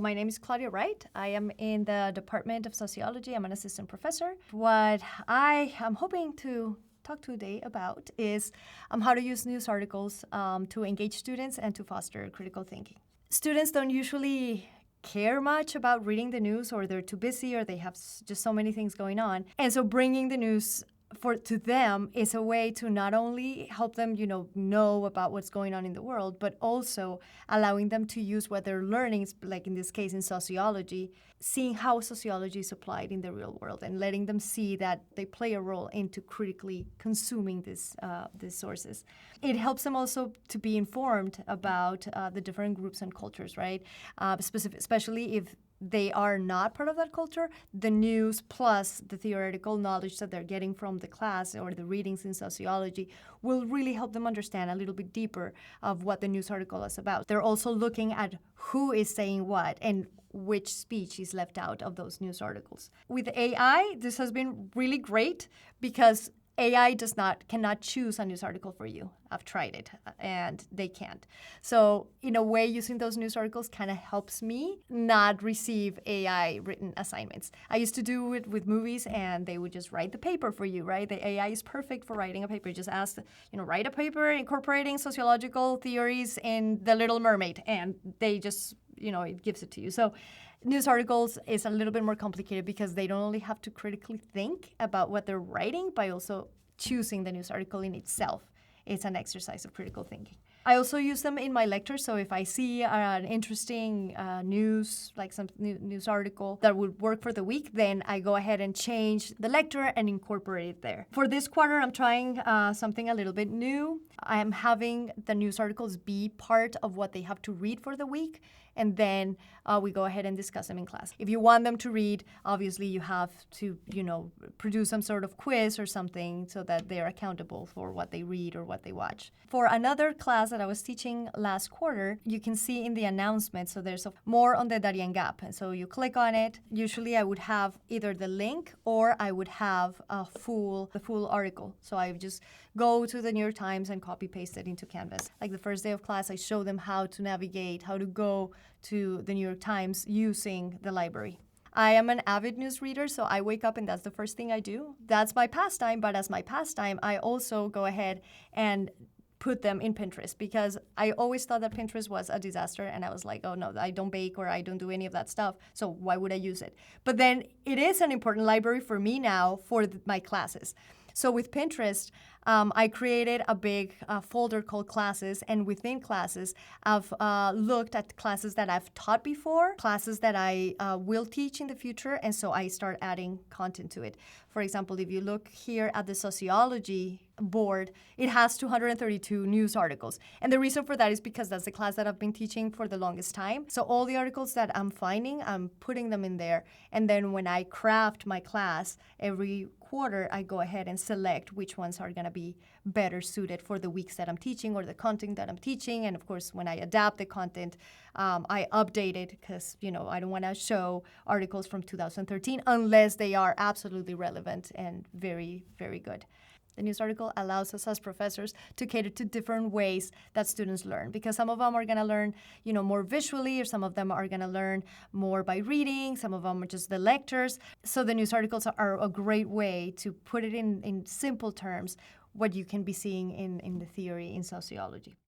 My name is Claudia Wright. I am in the Department of Sociology. I'm an assistant professor. What I am hoping to talk today about is how to use news articles to engage students and to foster critical thinking. Students don't usually care much about reading the news, or they're too busy, or they have just so many things going on. And so bringing the news to them is a way to not only help them, know about what's going on in the world, but also allowing them to use what they're learning, like in this case in sociology, seeing how sociology is applied in the real world and letting them see that they play a role into critically consuming these sources. It helps them also to be informed about the different groups and cultures, right? Especially if they are not part of that culture, the news plus the theoretical knowledge that they're getting from the class or the readings in sociology will really help them understand a little bit deeper of what the news article is about. They're also looking at who is saying what and which speech is left out of those news articles. With AI, this has been really great because AI cannot choose a news article for you. I've tried it, and they can't. So in a way, using those news articles kind of helps me not receive AI-written assignments. I used to do it with movies, and they would just write the paper for you, right? The AI is perfect for writing a paper. You just ask, write a paper incorporating sociological theories in The Little Mermaid, and they just, it gives it to you. So news articles is a little bit more complicated because they don't only have to critically think about what they're writing, but also choosing the news article in itself. It's an exercise of critical thinking. I also use them in my lectures, so if I see an interesting news, like some news article that would work for the week, then I go ahead and change the lecture and incorporate it there. For this quarter, I'm trying something a little bit new. I'm having the news articles be part of what they have to read for the week, and then we go ahead and discuss them in class. If you want them to read, obviously you have to, produce some sort of quiz or something so that they're accountable for what they read or what they watch. For another class that I was teaching last quarter, you can see in the announcement, so there's more on the Darien Gap. And so you click on it. Usually I would have either the link or I would have the full article. So I would just go to the New York Times and copy paste it into Canvas. Like the first day of class, I show them how to navigate, how to go to the New York Times using the library. I am an avid news reader, so I wake up and that's the first thing I do. That's my pastime, but as my pastime, I also go ahead and put them in Pinterest because I always thought that Pinterest was a disaster, and I was like, oh no, I don't bake or I don't do any of that stuff, so why would I use it? But then it is an important library for me now for my classes. So with Pinterest, I created a big folder called Classes, and within Classes, I've looked at classes that I've taught before, classes that I will teach in the future, and so I start adding content to it. For example, if you look here at the sociology board, it has 232 news articles. And the reason for that is because that's the class that I've been teaching for the longest time. So all the articles that I'm finding, I'm putting them in there. And then when I craft my class every quarter, I go ahead and select which ones are going to be better suited for the weeks that I'm teaching or the content that I'm teaching. And of course, when I adapt the content, I update it because, I don't want to show articles from 2013 unless they are absolutely relevant and very, very good. The news article allows us as professors to cater to different ways that students learn, because some of them are going to learn, more visually, or some of them are going to learn more by reading, some of them are just the lectures. So the news articles are a great way to put it in simple terms what you can be seeing in the theory in sociology.